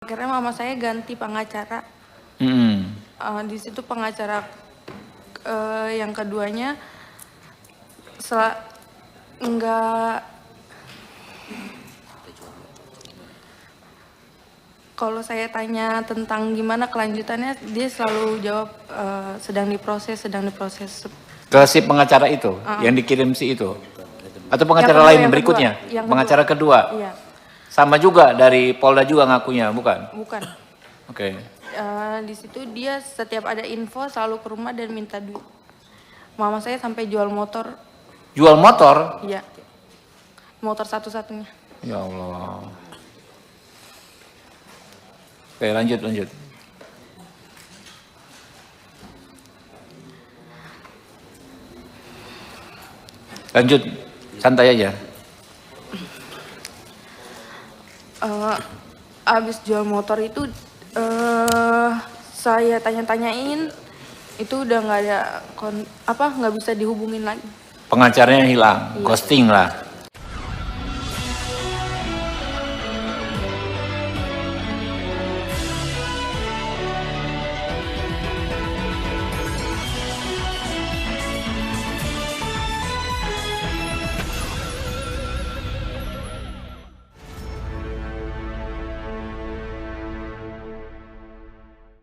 Akhirnya mama saya ganti pengacara. Di situ pengacara yang keduanya enggak. Kalau saya tanya tentang gimana kelanjutannya, dia selalu jawab sedang diproses. Ke si pengacara itu, yang dikirim si itu? Atau pengacara lain berikutnya? Pengacara kedua? Iya. Sama juga dari Polda juga ngakunya, bukan? Bukan. Oke. Di situ dia setiap ada info selalu ke rumah dan minta duit. Mama saya sampai jual motor. Jual motor? Iya. Motor satu-satunya. Ya Allah. Oke, lanjut. Lanjut, santai aja. Abis jual motor itu saya tanya-tanyain, itu udah nggak ada nggak bisa dihubungin lagi. Pengacaranya hilang, iya. Ghosting lah.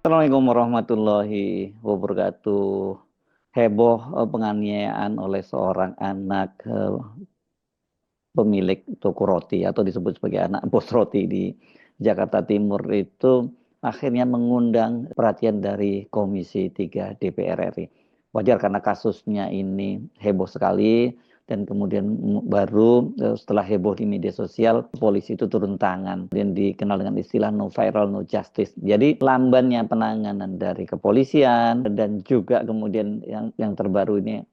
Assalamualaikum warahmatullahi wabarakatuh. Heboh penganiayaan oleh seorang anak pemilik toko roti atau disebut sebagai anak bos roti di Jakarta Timur itu akhirnya mengundang perhatian dari Komisi 3 DPR RI. Wajar karena kasusnya ini heboh sekali. Dan kemudian baru setelah heboh di media sosial, polisi itu turun tangan. Dan dikenal dengan istilah no viral, no justice. Jadi lambannya penanganan dari kepolisian dan juga kemudian yang terbaru ini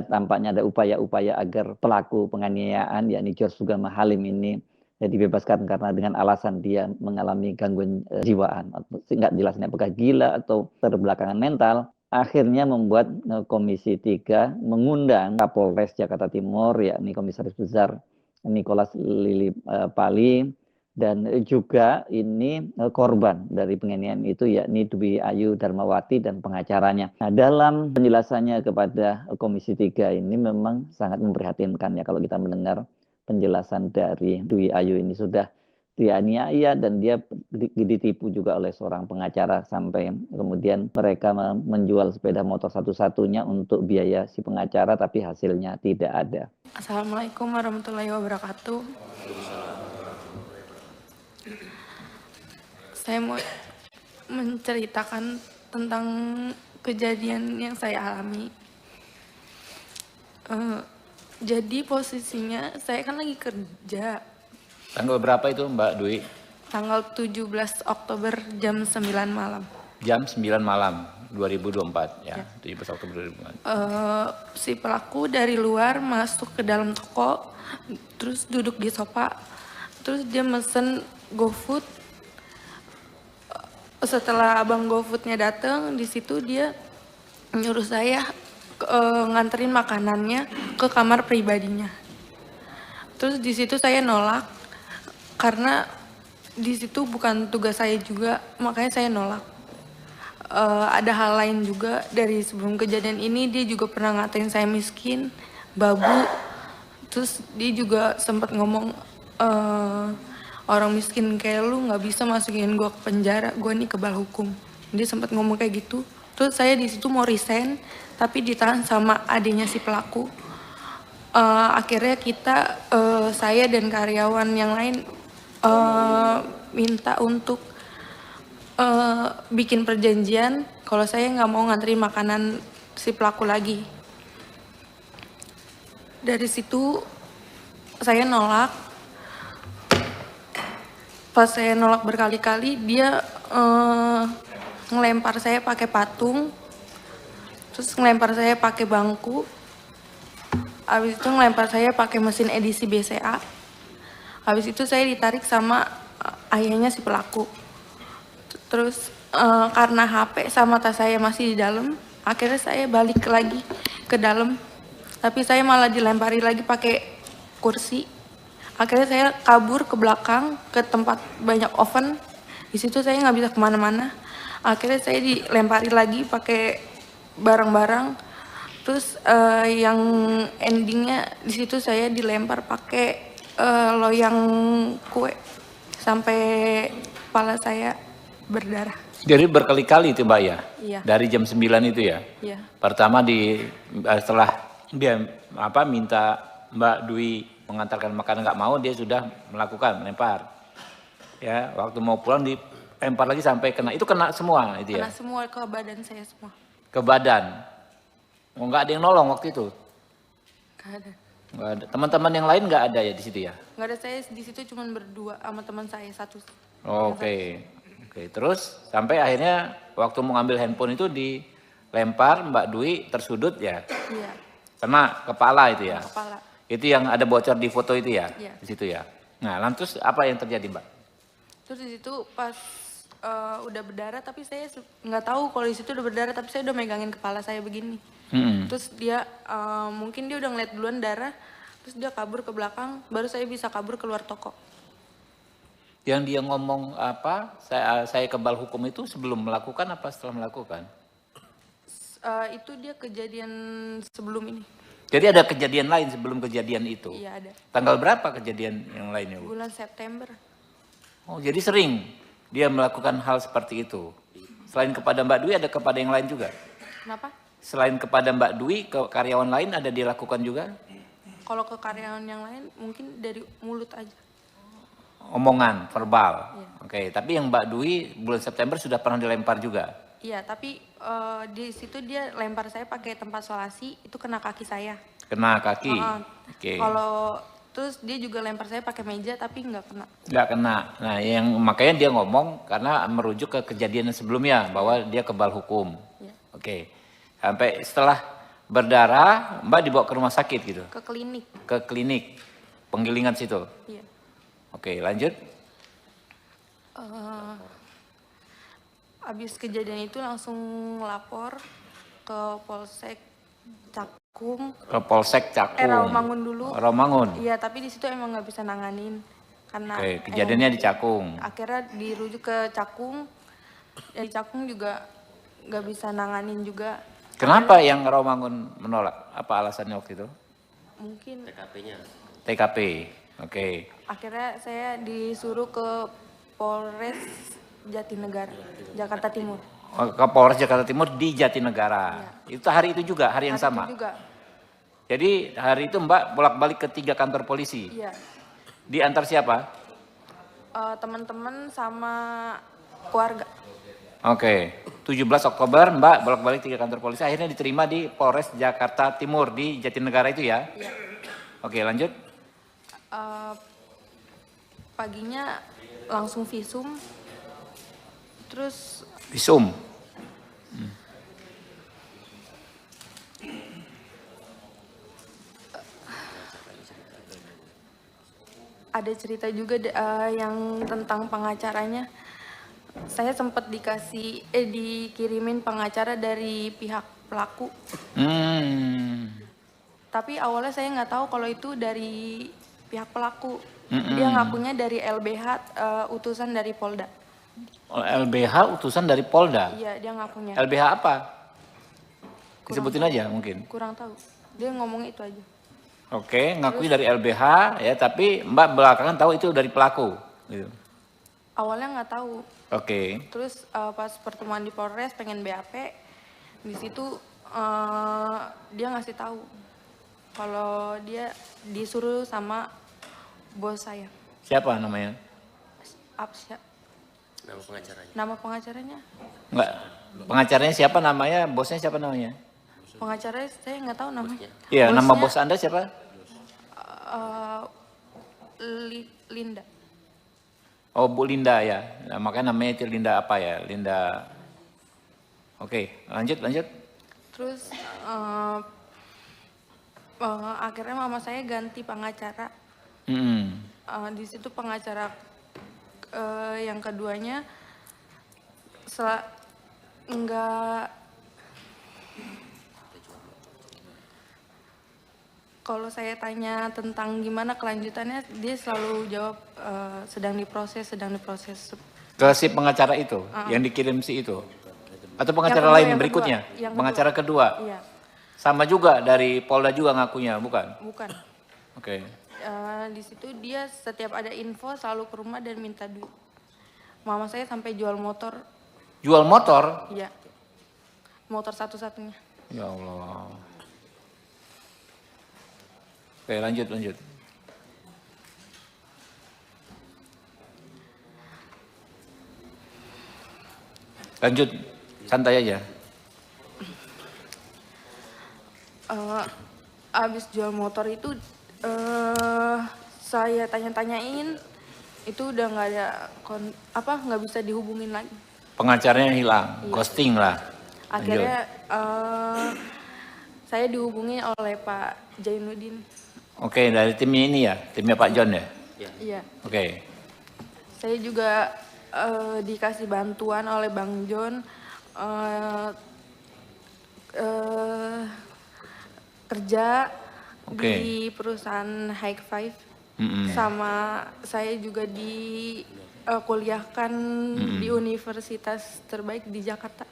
tampaknya ada upaya-upaya agar pelaku penganiayaan yakni George Sugama Halim ini dibebaskan karena dengan alasan dia mengalami gangguan jiwaan. Nggak jelas ini apakah gila atau terbelakangan mental. Akhirnya membuat Komisi 3 mengundang Kapolres Jakarta Timur, yakni Komisaris Besar Nicholas Lillipali, dan juga ini korban dari penganiayaan itu, yakni Dwi Ayu Darmawati dan pengacaranya. Nah, dalam penjelasannya kepada Komisi 3 ini memang sangat memprihatinkan ya kalau kita mendengar penjelasan dari Dwi Ayu ini. Sudah dianiaya dan dia ditipu juga oleh seorang pengacara sampai kemudian mereka menjual sepeda motor satu-satunya untuk biaya si pengacara tapi hasilnya tidak ada. Assalamualaikum warahmatullahi wabarakatuh. Saya mau menceritakan tentang kejadian yang saya alami. Jadi posisinya saya kan lagi kerja. Tanggal berapa itu Mbak Dwi? Tanggal 17 Oktober jam 9 malam. Jam 9 malam 2024 ya. 17 Oktober 2024. Si pelaku dari luar masuk ke dalam toko, terus duduk di sofa, terus dia mesen GoFood. Setelah abang GoFoodnya datang, di situ dia nyuruh saya nganterin makanannya ke kamar pribadinya. Terus di situ saya nolak karena di situ bukan tugas saya juga, makanya saya nolak. Ada hal lain juga dari sebelum kejadian ini, dia juga pernah ngatain saya miskin, babu. Terus dia juga sempat ngomong orang miskin kayak lu nggak bisa masukin gue ke penjara, gue nih kebal hukum. Dia sempat ngomong kayak gitu. Terus saya di situ mau resign, tapi ditahan sama adiknya si pelaku. Akhirnya saya dan karyawan yang lain minta untuk bikin perjanjian kalau saya nggak mau nganterin makanan si pelaku lagi. Dari situ saya nolak. Pas saya nolak berkali-kali, dia ngelempar saya pakai patung, terus ngelempar saya pakai bangku. Habis itu ngelempar saya pakai mesin edisi BCA. Habis itu saya ditarik sama ayahnya si pelaku. Terus karena HP sama tas saya masih di dalam, akhirnya saya balik lagi ke dalam. Tapi saya malah dilempari lagi pakai kursi. Akhirnya saya kabur ke belakang ke tempat banyak oven. Di situ saya nggak bisa kemana-mana. Akhirnya saya dilempari lagi pakai barang-barang. Terus yang endingnya di situ saya dilempar pakai loyang kue sampai kepala saya berdarah. Jadi berkali-kali itu Mbak ya? Iya. Dari jam 9 itu ya? Iya. Pertama setelah dia minta Mbak Dwi mengantarkan makanan nggak mau, dia sudah melakukan melempar. Ya, waktu mau pulang dilempar lagi sampai kena. Itu kena semua itu ya? Kena semua ke badan saya semua. Ke badan. Oh, nggak ada yang nolong waktu itu? Nggak ada. Nggak ada. Teman-teman yang lain nggak ada ya di situ ya? Nggak ada, saya di situ cuma berdua sama teman saya satu. Oh, Oke, terus sampai akhirnya waktu mau ngambil handphone itu dilempar Mbak Dwi tersudut ya? Iya. Kena kepala itu ya? Kepala. Itu yang ada bocor di foto itu ya? Iya. Di situ ya? Nah, lantas apa yang terjadi Mbak? Terus di situ pas udah berdarah, tapi saya nggak tahu kalau di situ udah berdarah, tapi saya udah megangin kepala saya begini. Terus dia mungkin dia udah ngeliat duluan darah, terus dia kabur ke belakang, baru saya bisa kabur keluar toko. Yang dia ngomong apa, saya kebal hukum itu sebelum melakukan apa setelah melakukan? Itu dia kejadian sebelum ini. Jadi ada kejadian lain sebelum kejadian itu? Iya ada. Tanggal berapa kejadian yang lainnya Bu? Bulan September. Oh jadi sering dia melakukan hal seperti itu? Selain kepada Mbak Dwi ada kepada yang lain juga? Kenapa? Selain kepada Mbak Dwi, ke karyawan lain ada dilakukan juga? Kalau ke karyawan yang lain mungkin dari mulut aja. Omongan, verbal. Iya. Oke, tapi yang Mbak Dwi bulan September sudah pernah dilempar juga? Iya, tapi di situ dia lempar saya pakai tempat solasi, itu kena kaki saya. Kena kaki? Oke. Kalau terus dia juga lempar saya pakai meja, tapi nggak kena. Nggak kena. Nah, makanya dia ngomong karena merujuk ke kejadian sebelumnya bahwa dia kebal hukum. Iya. Oke. Sampai setelah berdarah, Mbak dibawa ke rumah sakit gitu? Ke klinik. Ke klinik, penggilingan situ? Iya. Oke, lanjut. Abis kejadian itu langsung lapor ke Polsek Cakung. Ke Polsek Cakung? Rawamangun dulu. Rawamangun? Iya, tapi di situ emang nggak bisa nanganin. Karena Oke, kejadiannya di Cakung? Akhirnya dirujuk ke Cakung. Di Cakung juga nggak bisa nanganin juga. Kenapa yang Rawamangun menolak? Apa alasannya waktu itu? Mungkin TKP-nya. TKP, oke. akhirnya saya disuruh ke Polres Jatinegara, Jakarta Timur. Ke Polres Jakarta Timur di Jatinegara. Iya. Itu hari itu juga, hari yang Hari sama? itu juga. Jadi hari itu Mbak bolak-balik ke 3 kantor polisi? Iya. Diantar siapa? Teman-teman sama keluarga. Oke, 17 Oktober Mbak bolak-balik 3 kantor polisi, akhirnya diterima di Polres Jakarta Timur di Jatinegara itu ya? Iya. Oke, lanjut. Paginya langsung visum. Terus Visum. ada cerita juga yang tentang pengacaranya. Saya sempat dikirimin pengacara dari pihak pelaku. Tapi awalnya saya nggak tahu kalau itu dari pihak pelaku. Dia ngakunya dari LBH, utusan dari Polda. LBH utusan dari Polda? Iya, dia ngakunya. LBH apa? Disebutin aja mungkin. Kurang tahu. Dia ngomongnya itu aja. Oke, ngakui dari LBH ya, tapi Mbak belakangan tahu itu dari pelaku. Gitu. Awalnya nggak tahu. Oke. Terus pas pertemuan di Polres pengen BAP, di situ dia ngasih tahu kalau dia disuruh sama bos saya. Siapa namanya? Apsya. Nama pengacaranya. Nama pengacaranya? Enggak. Pengacaranya siapa namanya? Bosnya siapa namanya? Pengacaranya saya nggak tahu namanya. Iya, nama Bosnya, bos Anda siapa? Linda. Oh, Bu Linda ya. Nah, makanya namanya itu Linda apa ya? Linda. Oke, lanjut. Terus akhirnya mama saya ganti pengacara. Di situ pengacara yang keduanya kalau saya tanya tentang gimana kelanjutannya, dia selalu jawab sedang diproses. Ke si pengacara itu, yang dikirim si itu? Atau pengacara kedua, lain yang berikutnya? kedua, yang Pengacara kedua? Iya, Sama juga dari Polda juga ngakunya, bukan? bukan. Oke. Di situ dia setiap ada info selalu ke rumah dan minta duit. Mama saya sampai jual motor, Jual motor? iya. Motor satu-satunya. Ya Allah. Oke, lanjut. Lanjut, santai aja. Abis jual motor itu saya tanya-tanyain, itu udah nggak ada nggak bisa dihubungin lagi. Pengacaranya hilang, Iya. ghosting lah. Akhirnya saya dihubungi oleh Pak Jainuddin. Oke, dari timnya ini ya, timnya Pak John ya? Iya. Oke. Saya juga dikasih bantuan oleh Bang John kerja Oke. di perusahaan High Five. Sama saya juga kuliahkan di universitas terbaik di Jakarta.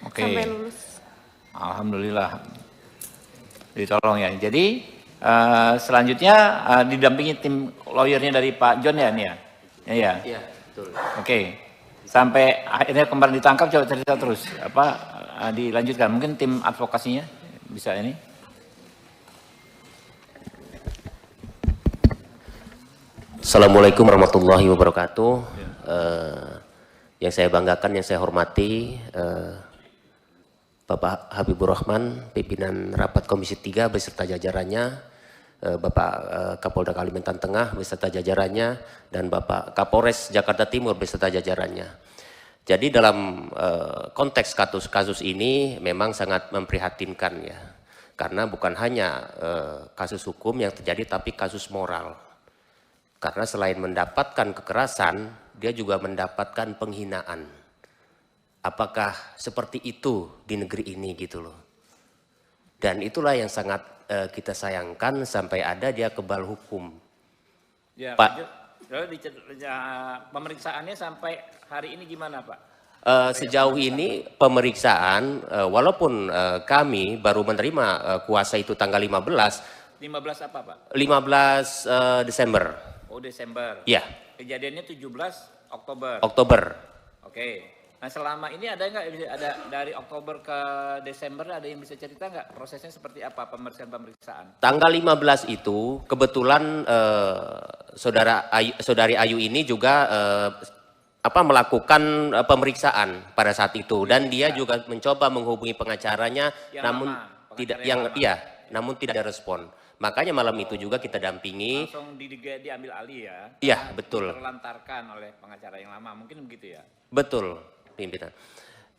Oke. Sampai lulus. Alhamdulillah. Ditolong ya. Jadi selanjutnya didampingi tim lawyernya dari Pak John ya nih ya? Iya. Iya, betul. Oke. Sampai akhirnya kemarin ditangkap, coba cerita terus. Dilanjutkan. Mungkin tim advokasinya bisa ini. Assalamualaikum warahmatullahi wabarakatuh. Yang saya banggakan, yang saya hormati, Bapak Habibur Rahman, pimpinan rapat Komisi 3 beserta jajarannya, Bapak Kapolda Kalimantan Tengah beserta jajarannya, dan Bapak Kapolres Jakarta Timur beserta jajarannya. Jadi dalam konteks kasus ini memang sangat memprihatinkan ya, karena bukan hanya kasus hukum yang terjadi, tapi kasus moral. Karena selain mendapatkan kekerasan, dia juga mendapatkan penghinaan. Apakah seperti itu di negeri ini gitu loh. Dan itulah yang sangat kita sayangkan, sampai ada dia kebal hukum. Ya, Pak. Pemeriksaannya sampai hari ini gimana Pak? Sejauh ini pemeriksaan, walaupun kami baru menerima kuasa itu tanggal 15. 15 apa Pak? 15 Desember. Oh Desember. Iya. Kejadiannya 17 Oktober. Oktober. Oke. Nah selama ini ada nggak, ada dari Oktober ke Desember, ada yang bisa cerita nggak prosesnya seperti apa pemeriksaan? Tanggal 15 itu kebetulan saudari Ayu ini juga melakukan pemeriksaan pada saat itu, dan dia juga mencoba menghubungi pengacaranya, namun tidak ada respon. Makanya malam itu juga kita dampingi. Langsung diambil alih ya? Iya, betul. Terlantarkan oleh pengacara yang lama, mungkin begitu ya? Betul, pimpinan.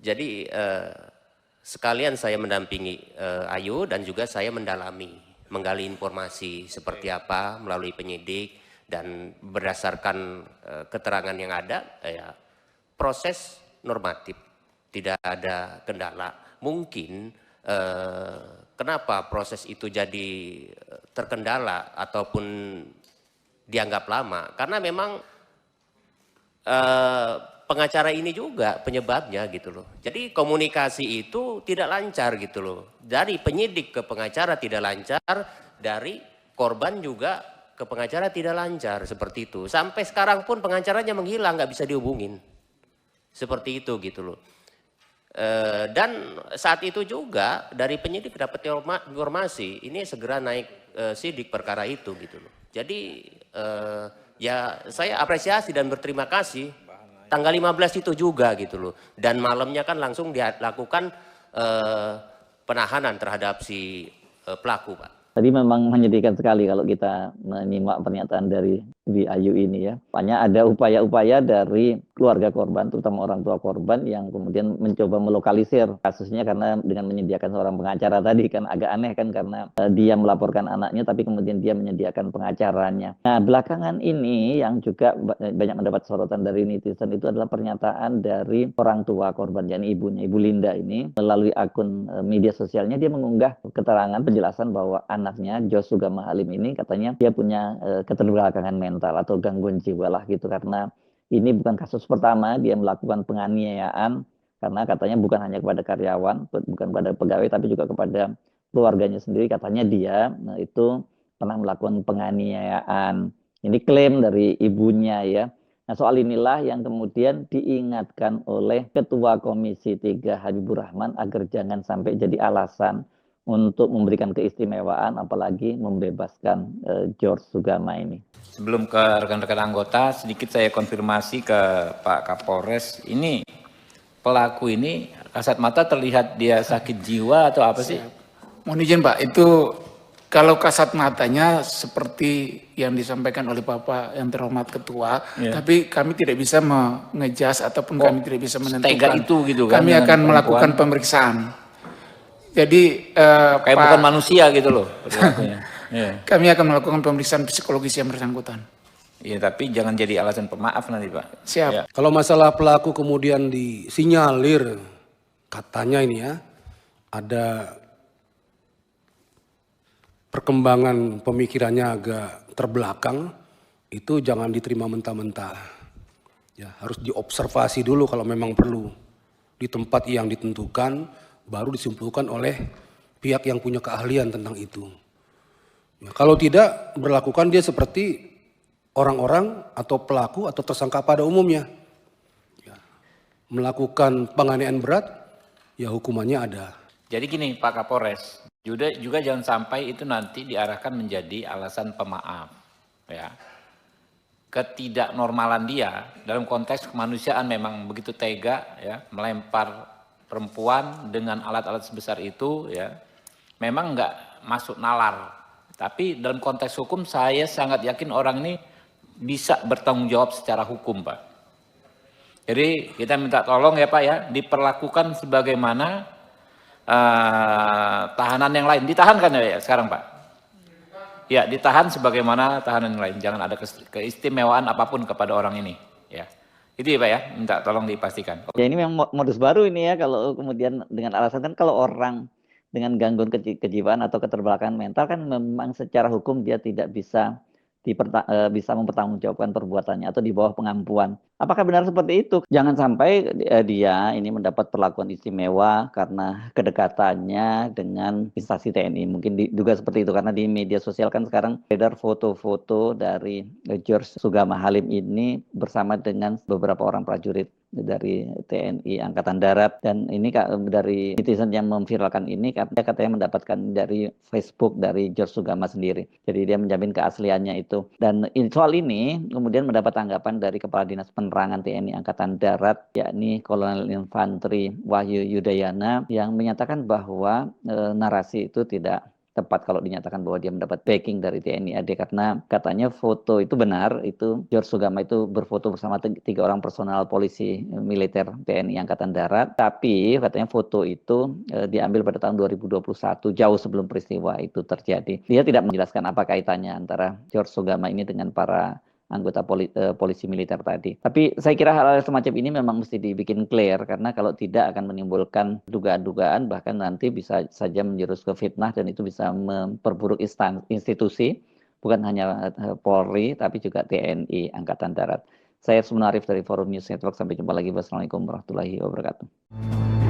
Jadi sekalian saya mendampingi Ayu, dan juga saya menggali informasi seperti apa melalui penyidik, dan berdasarkan keterangan yang ada, ya proses normatif, tidak ada kendala. Mungkin kenapa proses itu jadi terkendala ataupun dianggap lama, karena memang pengacara ini juga penyebabnya gitu loh. Jadi komunikasi itu tidak lancar gitu loh. Dari penyidik ke pengacara tidak lancar, dari korban juga ke pengacara tidak lancar, seperti itu. Sampai sekarang pun pengacaranya menghilang, nggak bisa dihubungin. Seperti itu gitu loh. Dan saat itu juga dari penyidik dapat informasi ini segera naik sidik perkara itu gitu loh. Jadi ya saya apresiasi dan berterima kasih tanggal 15 itu juga gitu loh. Dan malamnya kan langsung dilakukan penahanan terhadap si pelaku, Pak. Tadi memang menyedihkan sekali kalau kita menyimak pernyataan dari Bi Ayu ini ya. Banyak ada upaya-upaya dari keluarga korban, terutama orang tua korban yang kemudian mencoba melokalisir kasusnya, karena dengan menyediakan seorang pengacara tadi kan agak aneh kan, karena dia melaporkan anaknya tapi kemudian dia menyediakan pengacaranya. Nah belakangan ini yang juga banyak mendapat sorotan dari netizen itu adalah pernyataan dari orang tua korban, yakni ibunya, Ibu Linda ini, melalui akun media sosialnya dia mengunggah keterangan penjelasan bahwa anaknya Jos Sugama Halim ini katanya dia punya keterbelakangan mental atau gangguan jiwa lah gitu, karena ini bukan kasus pertama dia melakukan penganiayaan, karena katanya bukan hanya kepada karyawan, bukan kepada pegawai, tapi juga kepada keluarganya sendiri. Katanya dia itu pernah melakukan penganiayaan. Ini klaim dari ibunya ya. Nah, soal inilah yang kemudian diingatkan oleh Ketua Komisi 3 Habibur Rahman agar jangan sampai jadi alasan untuk memberikan keistimewaan, apalagi membebaskan George Sugama ini. Sebelum ke rekan-rekan anggota, sedikit saya konfirmasi ke Pak Kapolres. Ini pelaku ini kasat mata terlihat dia sakit jiwa atau apa sih? Mohon izin Pak, itu kalau kasat matanya seperti yang disampaikan oleh Bapak yang terhormat Ketua, tapi kami tidak bisa mengejas ataupun kami tidak bisa menentukan. Setega itu gitu kan? Kami akan melakukan pemeriksaan. Jadi kayak bukan manusia gitu loh perilakunya. Kami akan melakukan pemeriksaan psikologis yang bersangkutan. Iya, tapi jangan jadi alasan pemaaf nanti Pak. Siap. Ya. Kalau masalah pelaku kemudian disinyalir, katanya ini ya, ada perkembangan pemikirannya agak terbelakang, itu jangan diterima mentah-mentah. Ya, harus diobservasi dulu kalau memang perlu. Di tempat yang ditentukan, baru disimpulkan oleh pihak yang punya keahlian tentang itu. Ya, kalau tidak, berlakukan dia seperti orang-orang atau pelaku atau tersangka pada umumnya. Ya, melakukan penganiayaan berat, ya hukumannya ada. Jadi gini Pak Kapolres, juga jangan sampai itu nanti diarahkan menjadi alasan pemaaf. Ya. Ketidaknormalan dia dalam konteks kemanusiaan memang begitu tega ya, melempar perempuan dengan alat-alat sebesar itu ya, memang nggak masuk nalar. Tapi dalam konteks hukum saya sangat yakin orang ini bisa bertanggung jawab secara hukum Pak. Jadi kita minta tolong ya Pak ya, diperlakukan sebagaimana tahanan yang lain. Ditahan kan ya sekarang Pak? Ya, ditahan sebagaimana tahanan yang lain. Jangan ada keistimewaan apapun kepada orang ini. Ya, itu ya Pak ya, minta tolong dipastikan. Ya ini memang modus baru ini ya, kalau kemudian dengan alasan kan kalau orang dengan gangguan kejiwaan atau keterbelakangan mental kan memang secara hukum dia tidak bisa bisa mempertanggungjawabkan perbuatannya atau di bawah pengampuan. Apakah benar seperti itu? Jangan sampai dia ini mendapat perlakuan istimewa karena kedekatannya dengan instansi TNI. Mungkin diduga seperti itu karena di media sosial kan sekarang beredar foto-foto dari George Sugama Halim ini bersama dengan beberapa orang prajurit dari TNI Angkatan Darat, dan ini dari netizen yang memviralkan ini katanya mendapatkan dari Facebook dari George Sugama sendiri. Jadi dia menjamin keasliannya itu. Dan soal ini kemudian mendapat tanggapan dari Kepala Dinas Penerangan TNI Angkatan Darat, yakni Kolonel Infanteri Wahyu Yudayana, yang menyatakan bahwa narasi itu tidak tepat kalau dinyatakan bahwa dia mendapat backing dari TNI AD, karena katanya foto itu benar, itu George Sugama itu berfoto bersama 3 orang personal polisi militer TNI Angkatan Darat, tapi katanya foto itu diambil pada tahun 2021, jauh sebelum peristiwa itu terjadi. Dia tidak menjelaskan apa kaitannya antara George Sugama ini dengan para anggota polisi militer tadi. Tapi saya kira hal-hal semacam ini memang mesti dibikin clear, karena kalau tidak akan menimbulkan dugaan-dugaan, bahkan nanti bisa saja menjurus ke fitnah, dan itu bisa memperburuk institusi, bukan hanya Polri, tapi juga TNI Angkatan Darat. Saya Sumunarif dari Forum News Network, sampai jumpa lagi. Wassalamualaikum warahmatullahi wabarakatuh.